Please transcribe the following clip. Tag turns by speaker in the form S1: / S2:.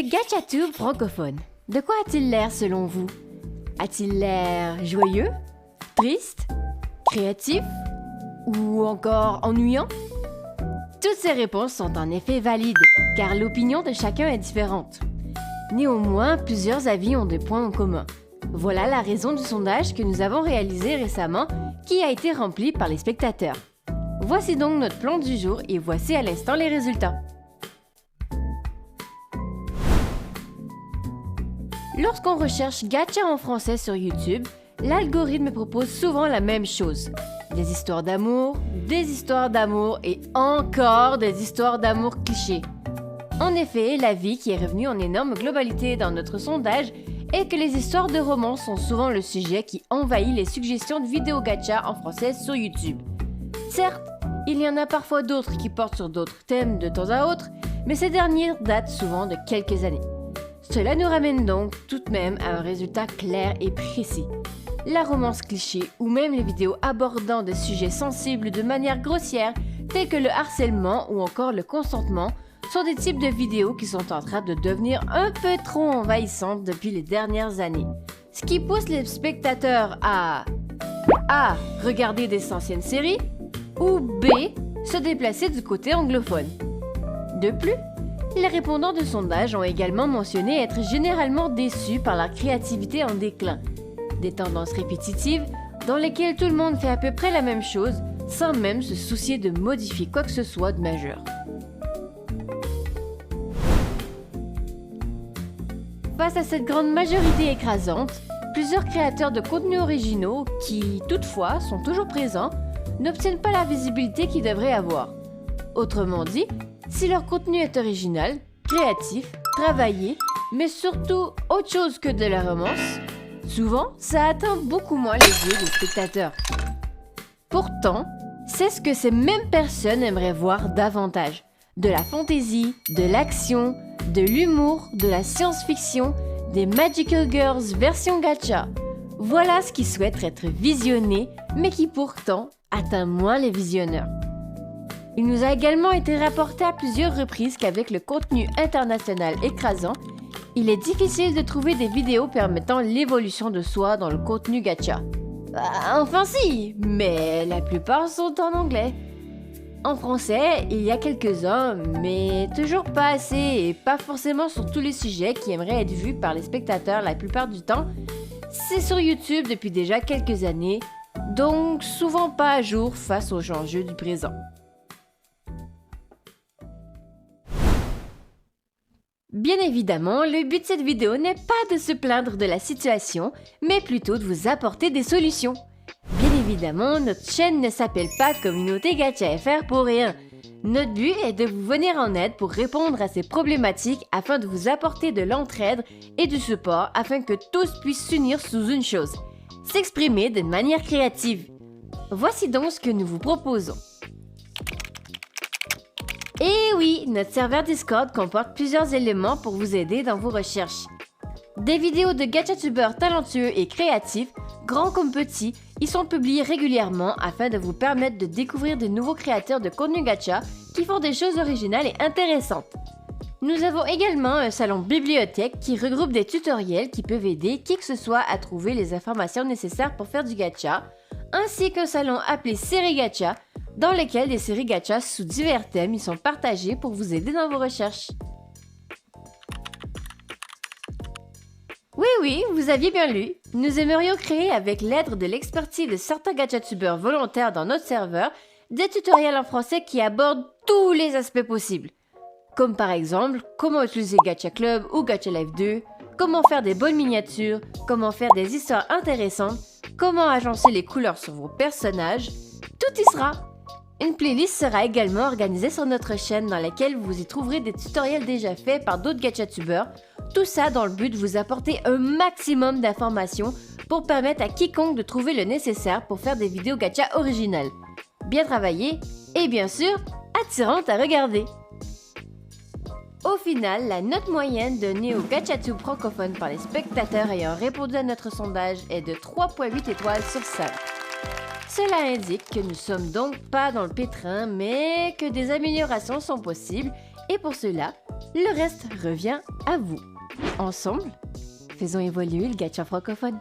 S1: Le GachaTube francophone, de quoi a-t-il l'air selon vous? A-t-il l'air joyeux, triste, créatif ou encore ennuyant? Toutes ces réponses sont en effet valides, car l'opinion de chacun est différente. Néanmoins, plusieurs avis ont des points en commun. Voilà la raison du sondage que nous avons réalisé récemment, qui a été rempli par les spectateurs. Voici donc notre plan du jour et voici à l'instant les résultats. Lorsqu'on recherche gacha en français sur YouTube, l'algorithme propose souvent la même chose. Des histoires d'amour et encore des histoires d'amour clichés. En effet, l'avis qui est revenu en énorme globalité dans notre sondage est que les histoires de romance sont souvent le sujet qui envahit les suggestions de vidéos gacha en français sur YouTube. Certes, il y en a parfois d'autres qui portent sur d'autres thèmes de temps à autre, mais ces derniers datent souvent de quelques années. Cela nous ramène donc tout de même à un résultat clair et précis. La romance cliché ou même les vidéos abordant des sujets sensibles de manière grossière, tels que le harcèlement ou encore le consentement, sont des types de vidéos qui sont en train de devenir un peu trop envahissantes depuis les dernières années. Ce qui pousse les spectateurs à A. Regarder des anciennes séries ou B. Se déplacer du côté anglophone. De plus, les répondants de sondage ont également mentionné être généralement déçus par la créativité en déclin. Des tendances répétitives dans lesquelles tout le monde fait à peu près la même chose sans même se soucier de modifier quoi que ce soit de majeur. Face à cette grande majorité écrasante, plusieurs créateurs de contenus originaux, qui toutefois sont toujours présents, n'obtiennent pas la visibilité qu'ils devraient avoir. Autrement dit, si leur contenu est original, créatif, travaillé, mais surtout autre chose que de la romance, souvent ça atteint beaucoup moins les yeux des spectateurs. Pourtant, c'est ce que ces mêmes personnes aimeraient voir davantage. De la fantaisie, de l'action, de l'humour, de la science-fiction, des Magical Girls version gacha. Voilà ce qui souhaite être visionné, mais qui pourtant atteint moins les visionneurs. Il nous a également été rapporté à plusieurs reprises qu'avec le contenu international écrasant, il est difficile de trouver des vidéos permettant l'évolution de soi dans le contenu gacha. Enfin si, mais la plupart sont en anglais. En français, il y a quelques-uns, mais toujours pas assez et pas forcément sur tous les sujets qui aimeraient être vus par les spectateurs la plupart du temps. C'est sur YouTube depuis déjà quelques années, donc souvent pas à jour face aux enjeux du présent. Bien évidemment, le but de cette vidéo n'est pas de se plaindre de la situation, mais plutôt de vous apporter des solutions. Bien évidemment, notre chaîne ne s'appelle pas Communauté Gacha FR pour rien. Notre but est de vous venir en aide pour répondre à ces problématiques afin de vous apporter de l'entraide et du support afin que tous puissent s'unir sous une chose, s'exprimer de manière créative. Voici donc ce que nous vous proposons. Et oui, notre serveur Discord comporte plusieurs éléments pour vous aider dans vos recherches. Des vidéos de gachatubeurs talentueux et créatifs, grands comme petits, y sont publiées régulièrement afin de vous permettre de découvrir de nouveaux créateurs de contenu gacha qui font des choses originales et intéressantes. Nous avons également un salon bibliothèque qui regroupe des tutoriels qui peuvent aider qui que ce soit à trouver les informations nécessaires pour faire du gacha, ainsi qu'un salon appelé Série Gacha, dans lequel des séries gacha sous divers thèmes y sont partagées pour vous aider dans vos recherches. Oui, vous aviez bien lu. Nous aimerions créer avec l'aide de l'expertise de certains gachatubeurs volontaires dans notre serveur des tutoriels en français qui abordent tous les aspects possibles. Comme par exemple, comment utiliser Gacha Club ou Gacha Life 2, comment faire des bonnes miniatures, comment faire des histoires intéressantes, comment agencer les couleurs sur vos personnages, tout y sera. Une playlist sera également organisée sur notre chaîne dans laquelle vous y trouverez des tutoriels déjà faits par d'autres gachatubeurs, tout ça dans le but de vous apporter un maximum d'informations pour permettre à quiconque de trouver le nécessaire pour faire des vidéos gacha originales, bien travaillées et bien sûr attirantes à regarder. Au final, la note moyenne donnée au GachaTube francophone par les spectateurs ayant répondu à notre sondage est de 3,8 étoiles sur 5. Cela indique que nous sommes donc pas dans le pétrin, mais que des améliorations sont possibles et pour cela, Le reste revient à vous. Ensemble, faisons évoluer le gacha francophone.